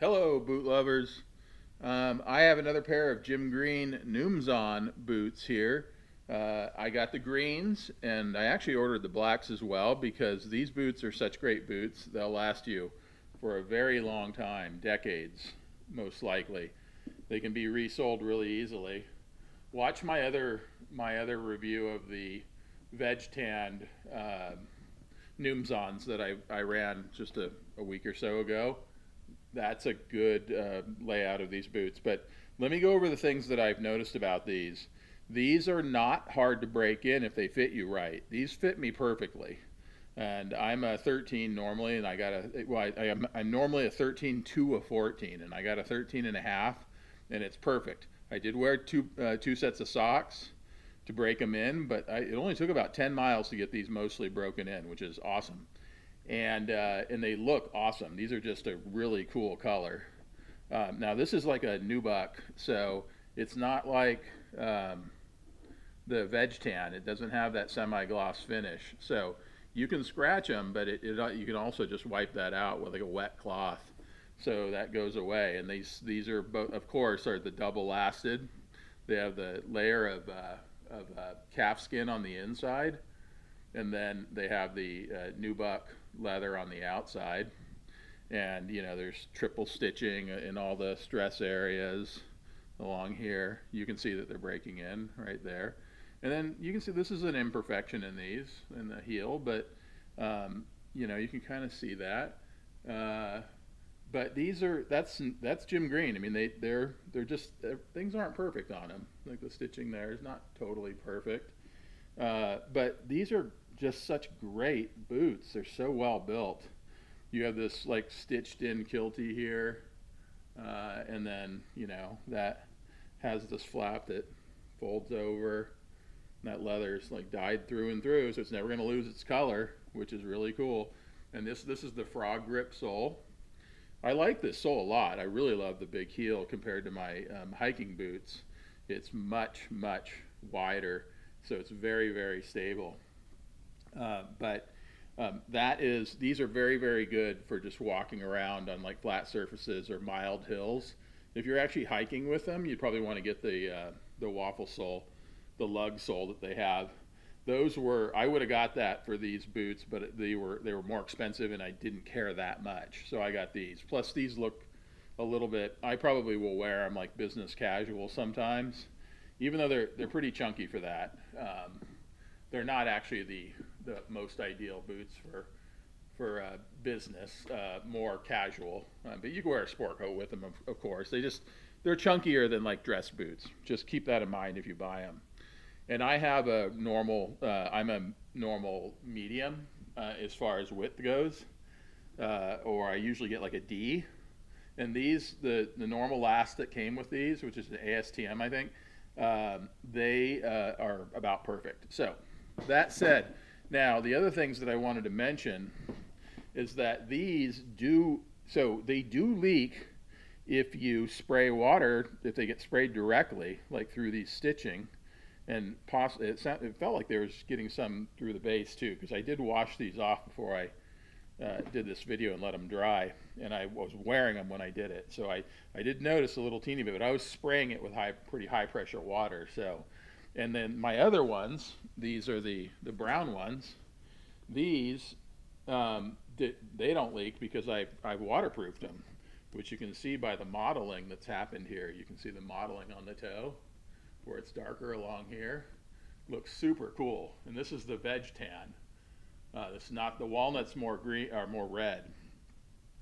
Hello, boot lovers. I have another pair of Jim Green Numzaan boots here. I got the greens, and I actually ordered the blacks as well because these boots are such great boots. They'll last you for a very long time, decades, most likely. They can be resold really easily. Watch my other review of the veg tanned Numzaans that I ran just a week or so ago. That's a good layout of these boots. But let me go over the things that I've noticed about these. These are not hard to break in if they fit you right. These fit me perfectly. And I'm a 13 normally, and I got I'm normally a 13 to a 14, and I got a 13 and a half, and it's perfect. I did wear two sets of socks to break them in, but it only took about 10 miles to get these mostly broken in, which is awesome. And they look awesome. These are just a really cool color. Now this is like a Nubuck, so it's not like the veg tan. It doesn't have that semi-gloss finish, so you can scratch them, but you can also just wipe that out with like a wet cloth, so that goes away. And these are both, of course, are the double lasted. They have the layer of calf skin on the inside, and then they have the Nubuck leather on the outside. And there's triple stitching in all the stress areas along here. You can see that they're breaking in right there. And then you can see this is an imperfection in these in the heel, but you can kind of see that. Uh, but that's Jim Green. I mean they're just things aren't perfect on them. Like the stitching there is not totally perfect. But these are just such great boots. They're so well built. You have this like stitched in Kiltie here, and then that has this flap that folds over. And that leather's like dyed through and through, so it's never going to lose its color, which is really cool. And this is the frog grip sole. I like this sole a lot. I really love the big heel compared to my hiking boots. It's much wider, so it's very stable. But these are very good for just walking around on like flat surfaces or mild hills. If you're actually hiking with them, you'd probably want to get the waffle sole, the lug sole that they have. Those were I would have got that for these boots, but they were more expensive, and I didn't care that much, so I got these. Plus, these look a little bit. I probably will wear them like business casual sometimes, even though they're pretty chunky for that. They're not actually the most ideal boots for business, more casual. But you can wear a sport coat with them, of course. They're chunkier than like dress boots. Just keep that in mind if you buy them. And I have a normal. I'm a normal medium as far as width goes, or I usually get like a D. And the normal last that came with these, which is an ASTM, I think, they are about perfect. So that said, now the other things that I wanted to mention is that they do leak if you spray water, if they get sprayed directly, like through these stitching. And it felt like there was getting some through the base too, because I did wash these off before I did this video and let them dry, and I was wearing them when I did it. So I did notice a little teeny bit, but I was spraying it with pretty high pressure water. So, and then my other ones, these are the brown ones. These they don't leak because I've waterproofed them, which you can see by the modeling that's happened here. You can see the modeling on the toe where it's darker along here. Looks super cool. And this is the veg tan. It's not the walnuts more green or more red.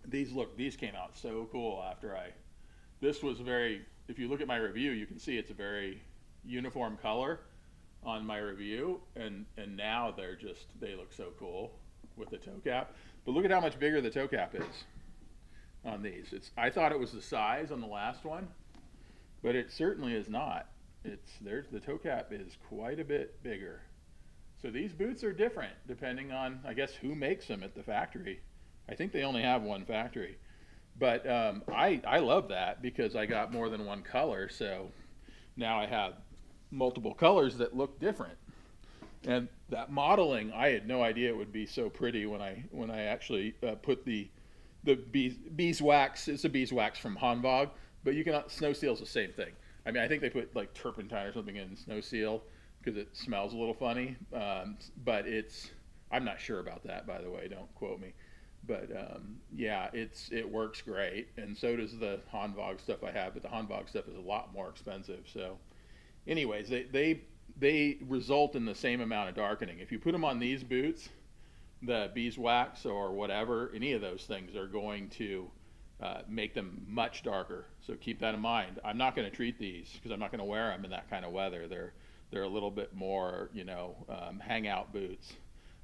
These came out so cool after I. This was very. If you look at my review, you can see it's a very uniform color on my review, and now they look so cool with the toe cap. But look at how much bigger the toe cap is on these. I thought it was the size on the last one, but it certainly is not. The toe cap is quite a bit bigger. So these boots are different depending on, I guess, who makes them at the factory. I think they only have one factory. But I love that because I got more than one color. So now I have multiple colors that look different. And that modeling, I had no idea it would be so pretty when I actually put the the beeswax. It's a beeswax from Hanwag, but you can snow seal's the same thing. I mean, I think they put like turpentine or something in snow seal because it smells a little funny. But I'm not sure about that, by the way. Don't quote me. But yeah, it works great, and so does the Hanwag stuff I have. But the Hanwag stuff is a lot more expensive. So, anyways, they result in the same amount of darkening. If you put them on these boots, the beeswax or whatever, any of those things are going to make them much darker. So keep that in mind. I'm not going to treat these because I'm not going to wear them in that kind of weather. They're a little bit more, hangout boots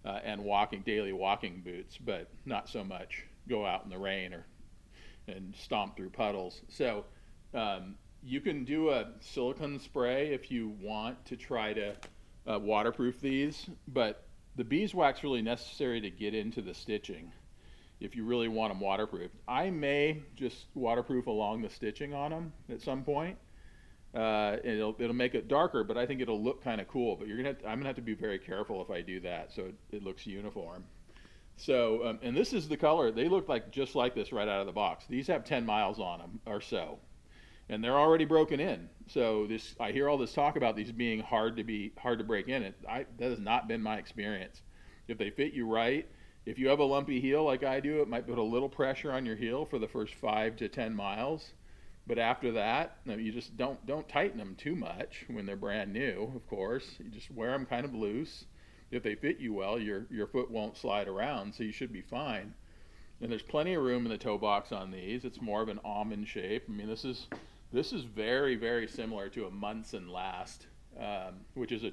and daily walking boots, but not so much go out in the rain and stomp through puddles. So you can do a silicone spray if you want to try to waterproof these, but the beeswax really necessary to get into the stitching if you really want them waterproof. I may just waterproof along the stitching on them at some point. It'll make it darker, but I think it'll look kind of cool. But I'm gonna have to be very careful if I do that, so it looks uniform. So, and this is the color. They look just like this right out of the box. These have 10 miles on them or so, and they're already broken in. So I hear all this talk about these being hard to break in. That has not been my experience. If they fit you right, if you have a lumpy heel like I do, it might put a little pressure on your heel for the first 5 to 10 miles. But after that, you just don't tighten them too much when they're brand new, of course. You just wear them kind of loose. If they fit you well, your foot won't slide around, so you should be fine. And there's plenty of room in the toe box on these. It's more of an almond shape. I mean, this is very, very similar to a Munson last, which is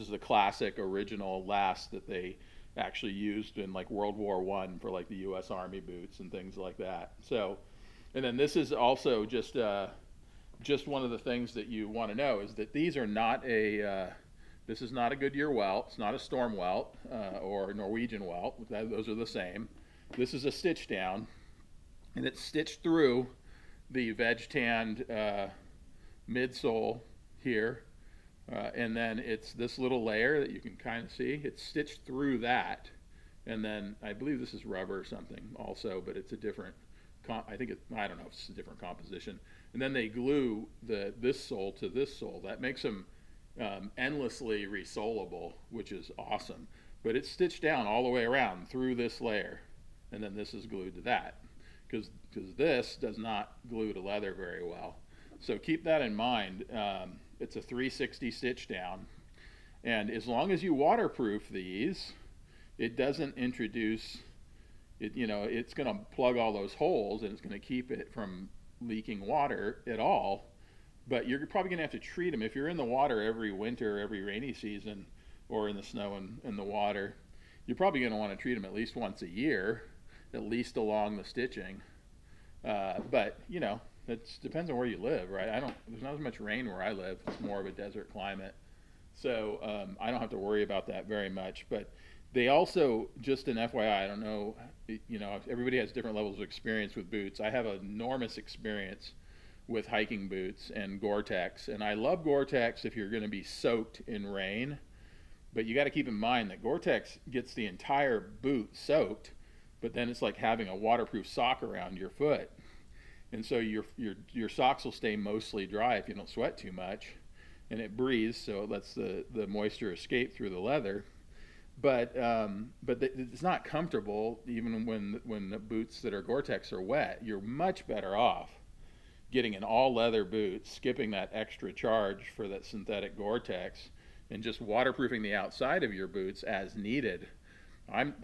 the classic original last that they actually used in like World War I for like the U.S. Army boots and things like that. So, and then this is also just one of the things that you want to know is that these are not this is not a Goodyear welt. It's not a Storm welt or a Norwegian welt. Those are the same. This is a stitch down, and it's stitched through the veg tanned midsole here, and then it's this little layer that you can kind of see. It's stitched through that, and then I believe this is rubber or something also, but it's a different. I don't know if it's a different composition. And then they glue this sole to this sole. That makes them endlessly resolable, which is awesome. But it's stitched down all the way around through this layer, and then this is glued to that, because this does not glue to leather very well. So keep that in mind. It's a 360 stitch down, and as long as you waterproof these, it doesn't introduce it. It's going to plug all those holes, and it's going to keep it from leaking water at all. But you're probably going to have to treat them if you're in the water every winter, every rainy season, or in the snow and the water. You're probably going to want to treat them at least once a year, at least along the stitching. But it depends on where you live, right? There's not as much rain where I live. It's more of a desert climate, so I don't have to worry about that very much. But they also, just an FYI, I don't know, everybody has different levels of experience with boots. I have enormous experience with hiking boots and Gore-Tex, and I love Gore-Tex if you're going to be soaked in rain. But you got to keep in mind that Gore-Tex gets the entire boot soaked, but then it's like having a waterproof sock around your foot. And so your socks will stay mostly dry if you don't sweat too much, and it breathes, so it lets the moisture escape through the leather. But it's not comfortable even when the boots that are Gore-Tex are wet. You're much better off getting an all leather boot, skipping that extra charge for that synthetic Gore-Tex, and just waterproofing the outside of your boots as needed.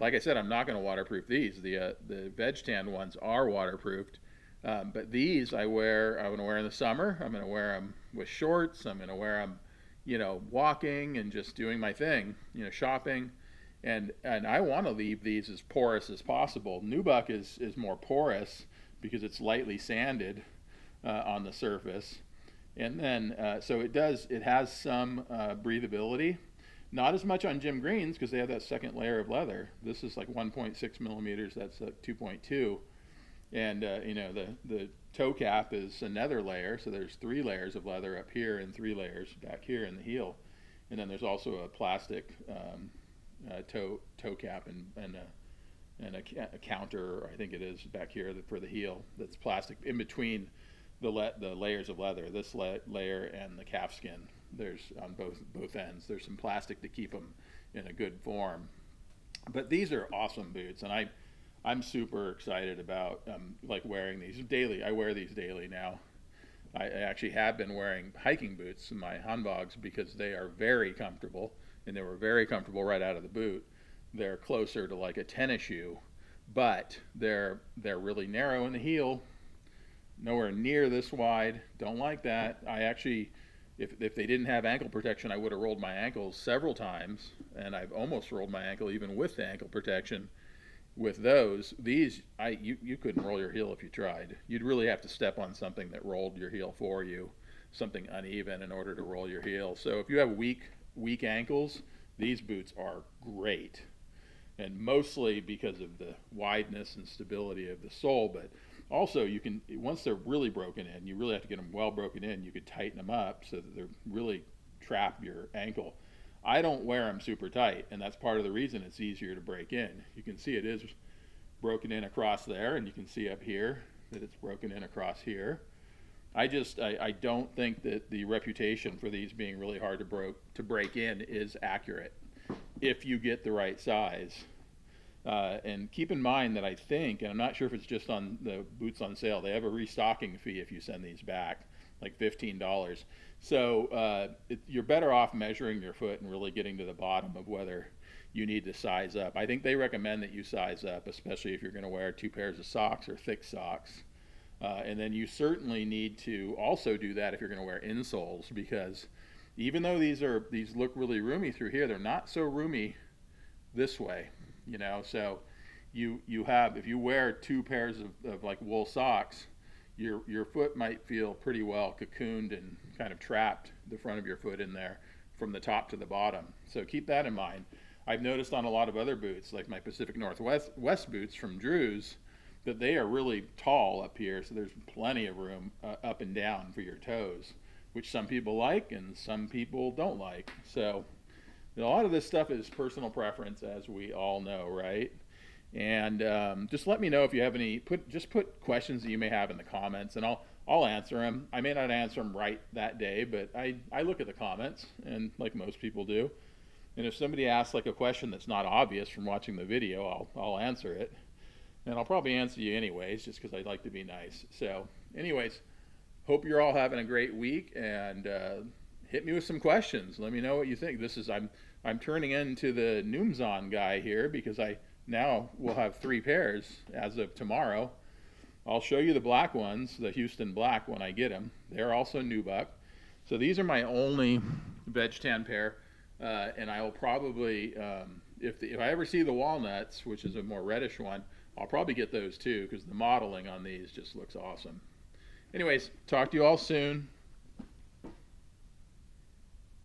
Like I said, I'm not going to waterproof these. The veg tan ones are waterproofed, but these I'm going to wear in the summer. I'm going to wear them with shorts. I'm going to wear them, walking and just doing my thing, shopping. And I want to leave these as porous as possible. Nubuck is more porous because it's lightly sanded on the surface. And then, so it has some breathability. Not as much on Jim Green's because they have that second layer of leather. This is like 1.6 millimeters. That's like 2.2. And, the toe cap is another layer. So there's 3 layers of leather up here and 3 layers back here in the heel. And then there's also a plastic toe cap and and a counter, I think it is back here for the heel, that's plastic in between the layers of leather. This layer and the calf skin. There's on both ends. There's some plastic to keep them in a good form. But these are awesome boots, and I'm super excited about like wearing these daily. I wear these daily now. I actually have been wearing hiking boots in my hanboks because they are very comfortable, and they were very comfortable right out of the boot. They're closer to like a tennis shoe, but they're really narrow in the heel, nowhere near this wide. Don't like that. I actually, if they didn't have ankle protection, I would have rolled my ankles several times, and I've almost rolled my ankle even with the ankle protection. With those, these, you couldn't roll your heel if you tried. You'd really have to step on something that rolled your heel for you, something uneven in order to roll your heel. So if you have weak ankles, these boots are great. And mostly because of the wideness and stability of the sole, but also you can, once they're really broken in, you really have to get them well broken in, you could tighten them up so that they're really trap your ankle. I don't wear them super tight, and that's part of the reason it's easier to break in. You can see it is broken in across there, and you can see up here that it's broken in across here. I don't think that the reputation for these being really hard to break in is accurate if you get the right size. And keep in mind that I think, and I'm not sure if it's just on the boots on sale, they have a restocking fee if you send these back, like $15. So you're better off measuring your foot and really getting to the bottom of whether you need to size up. I think they recommend that you size up, especially if you're going to wear 2 pairs of socks or thick socks. And then you certainly need to also do that if you're going to wear insoles, because even though these look really roomy through here, they're not so roomy this way, you know. So you have, if you wear 2 pairs of like wool socks, your foot might feel pretty well cocooned and kind of trapped, the front of your foot in there from the top to the bottom. So keep that in mind. I've noticed on a lot of other boots, like my Pacific Northwest boots from Drew's, that they are really tall up here, so there's plenty of room up and down for your toes, which some people like and some people don't like. So a lot of this stuff is personal preference, as we all know, right? And just let me know if you have any. Just put questions that you may have in the comments, and I'll answer them. I may not answer them right that day, but I look at the comments, and like most people do. And if somebody asks like a question that's not obvious from watching the video, I'll answer it, and I'll probably answer you anyways, just because I'd like to be nice. So, anyways, hope you're all having a great week, and hit me with some questions. Let me know what you think. I'm turning into the Numzaan guy here because I now will have 3 pairs as of tomorrow. I'll show you the black ones, the Houston black, when I get them. They're also Nubuck. So these are my only veg tan pair, and I will probably, if I ever see the walnuts, which is a more reddish one, I'll probably get those too, because the modeling on these just looks awesome. Anyways, talk to you all soon.